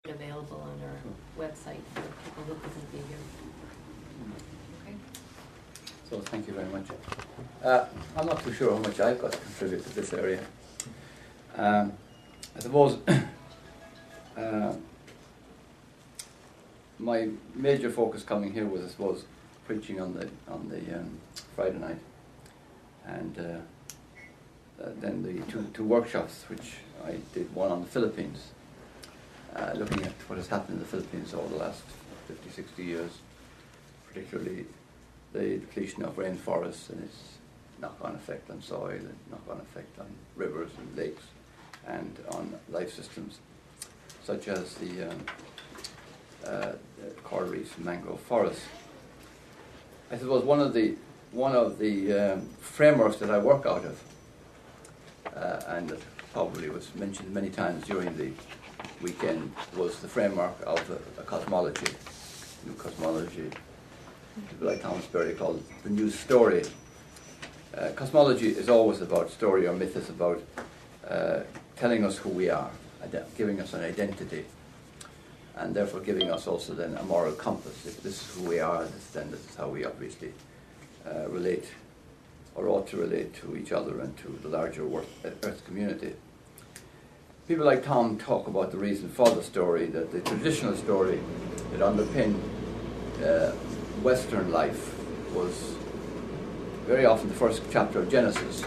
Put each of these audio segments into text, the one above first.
available on our website for people who couldn't be here. Okay. So thank you very much. I'm not too sure how much I've got to contribute to this area. I suppose my major focus coming here was, I suppose, preaching on the Friday night, and then the two workshops which I did, one on the Philippines, looking at what has happened in the Philippines over the last 50, 60 years, particularly the depletion of rainforests and its knock-on effect on soil and knock-on effect on rivers and lakes and on life systems, such as the coral reefs and mangrove forests. I suppose one of the frameworks that I work out of, and that probably was mentioned many times during the weekend, was the framework of a cosmology, new cosmology, like Thomas Berry called it the new story. Cosmology is always about story or myth. It's about telling us who we are, giving us an identity, and therefore giving us also then a moral compass. If this is who we are, then this is how we obviously relate, or ought to relate, to each other and to the larger Earth community. People like Tom talk about the reason for the story, that the traditional story that underpinned Western life was very often the first chapter of Genesis,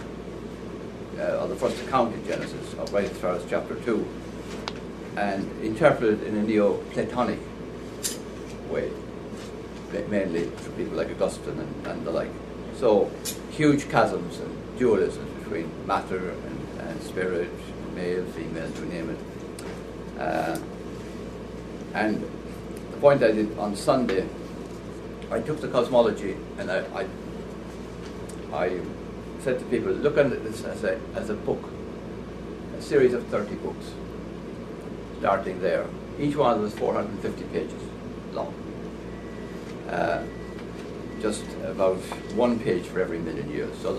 or the first account of Genesis, right as far as chapter 2, and interpreted in a Neoplatonic way, mainly for people like Augustine and the like. So, huge chasms and dualisms between matter and spirit, male, female, you name it. And the point I did on Sunday, I took the cosmology and I said to people, look at this as a book, a series of 30 books, starting there. Each one of them is 450 pages long. Just about one page for every million years. So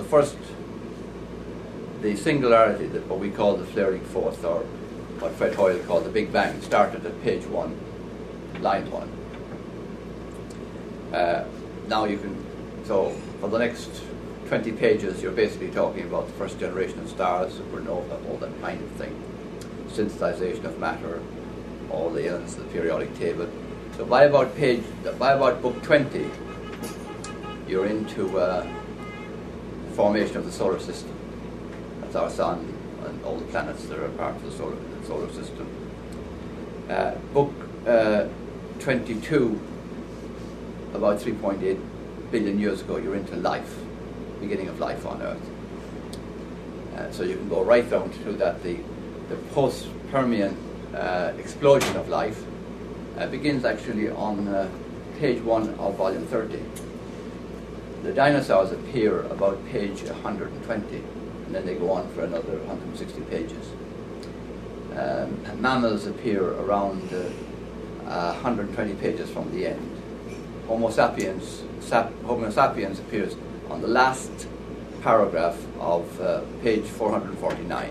the singularity, that what we call the flaring forth, or what Fred Hoyle called the Big Bang, started at page 1, line 1. Now you can, so for the next 20 pages, you're basically talking about the first generation of stars, supernova, all that kind of thing, synthesization of matter, all the elements of the periodic table. So by about book 20, you're into formation of the solar system. That's our sun and all the planets that are part of the solar system. Book 22, about 3.8 billion years ago, you're into life, beginning of life on Earth. So you can go right down to that. The post-Permian explosion of life begins actually on page 1 of volume 30. The dinosaurs appear about page 120, and then they go on for another 160 pages. Mammals appear around 120 pages from the end. Homo sapiens appears on the last paragraph of page 449.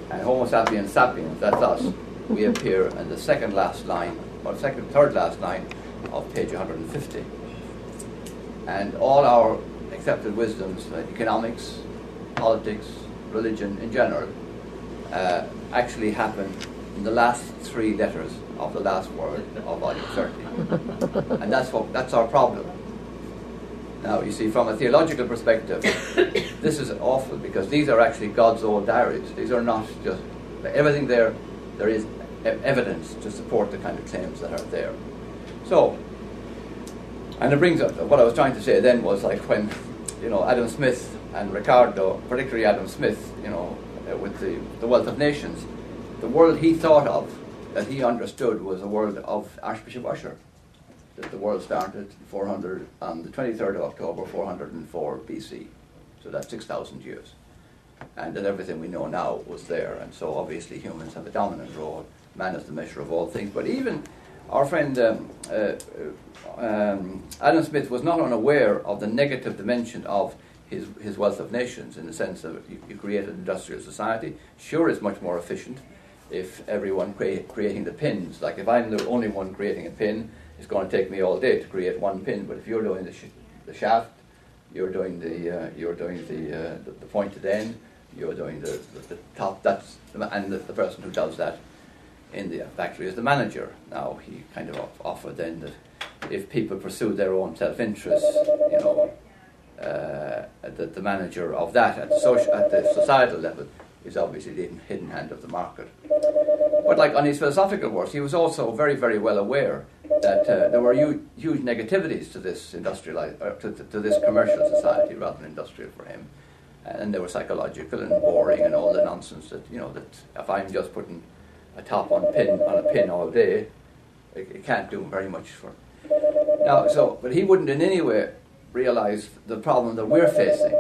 And Homo sapiens sapiens, that's us, we appear in the third last line of page 150. And all our accepted wisdoms, economics, politics, religion in general, actually happen in the last 3 letters of the last word of volume 30. And that's our problem. Now, you see, from a theological perspective, this is awful, because these are actually God's old diaries. These are not just everything there is evidence to support the kind of claims that are there. So, and it brings up, what I was trying to say then was, like, when, Adam Smith and Ricardo, particularly Adam Smith, with the Wealth of Nations, the world he thought of, that he understood, was the world of Archbishop Usher. That the world started on the 23rd of October, 404 BC. So that's 6,000 years. And that everything we know now was there. And so obviously humans have a dominant role. Man is the measure of all things. But even our friend Adam Smith was not unaware of the negative dimension of his Wealth of Nations, in the sense that you create an industrial society. Sure, it's much more efficient, if everyone creating the pins, like if I'm the only one creating a pin, it's going to take me all day to create one pin. But if you're doing the shaft, you're doing the pointed end, you're doing the top. And the person who does that in the factory is the manager. Now he kind of offered then that if people pursue their own self-interest, you know, that the manager of that at the societal level is obviously the hidden hand of the market. But like on his philosophical works, he was also very, very well aware that there were huge negativities to this to this commercial society rather than industrial for him, and they were psychological and boring and all the nonsense that, you know, that if I'm just putting a top on a pin all day, it can't do very much for. Now, but he wouldn't in any way realize the problem that we're facing.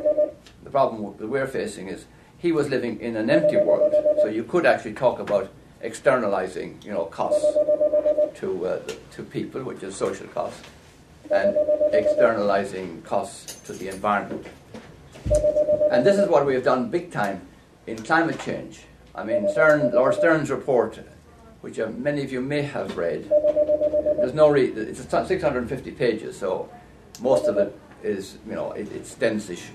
The problem that we're facing is he was living in an empty world, so you could actually talk about externalizing, you know, costs to people, which is social costs, and externalizing costs to the environment. And this is what we have done big time in climate change. I mean, Lord Stern's report, which many of you may have read, there's no it's 650 pages, so most of it is, you know, it's dense-ish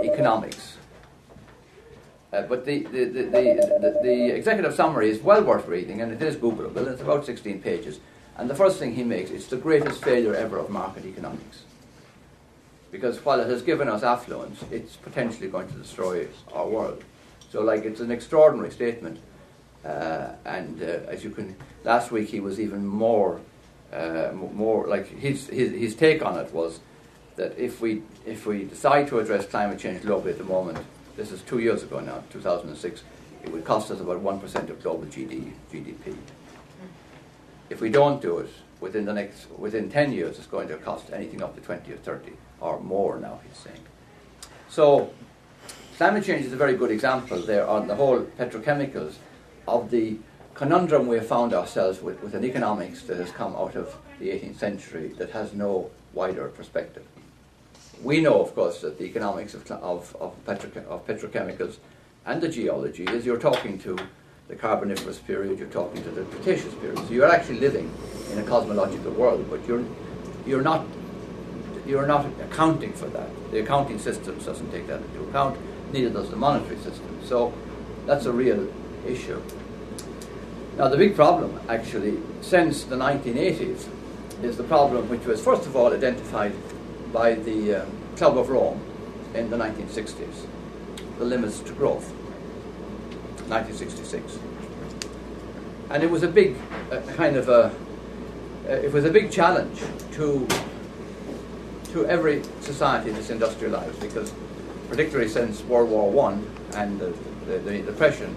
economics. But the executive summary is well worth reading, and it is Googleable. It's about 16 pages. And the first thing he makes, it's the greatest failure ever of market economics. Because while it has given us affluence, it's potentially going to destroy our world. So, like, it's an extraordinary statement. As you can, last week he was even more like his take on it was that if we decide to address climate change globally at the moment, this is 2 years ago now, 2006, it would cost us about 1% of global GDP. If we don't do it within 10 years, it's going to cost anything up to 20 or 30 or more now, he's saying. So climate change is a very good example there on the whole petrochemicals of the conundrum we have found ourselves with an economics that has come out of the 18th century that has no wider perspective. We know, of course, that the economics of petrochemicals and the geology is you're talking to the Carboniferous period, you're talking to the Cretaceous period. So you're actually living in a cosmological world, but you're not accounting for that. The accounting system doesn't take that into account, neither does the monetary system. So that's a real issue. Now, the big problem, actually, since the 1980s, is the problem which was first of all identified by the Club of Rome in the 1960s, the limits to growth, 1966. And it was a big it was a big challenge to every society that's industrialized, because particularly since World War I and the Depression,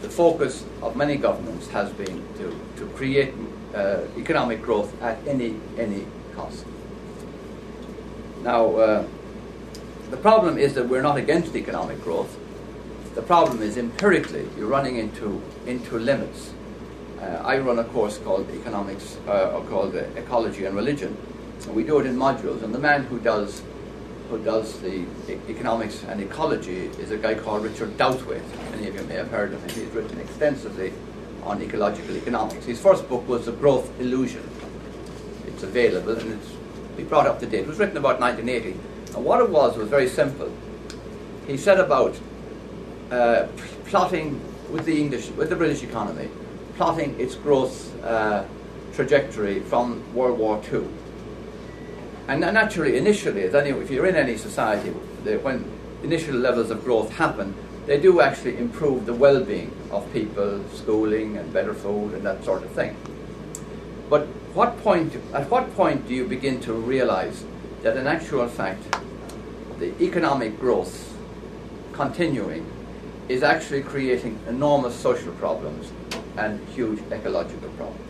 the focus of many governments has been to create economic growth at any cost. Now, the problem is that we're not against economic growth. The problem is empirically you're running into limits. I run a course called economics, or called ecology and religion. And we do it in modules, and the man who does the economics and ecology is a guy called Richard Doubtwaite. Many of you may have heard of him. He's written extensively on ecological economics. His first book was The Growth Illusion. It's available and it's been brought up to date. It was written about 1980. And what it was very simple. He set about plotting with the British economy, plotting its growth trajectory from World War II. And naturally, initially, if you're in any society, when initial levels of growth happen, they do actually improve the well-being of people, schooling and better food and that sort of thing. But at what point do you begin to realize that in actual fact, the economic growth continuing is actually creating enormous social problems and huge ecological problems?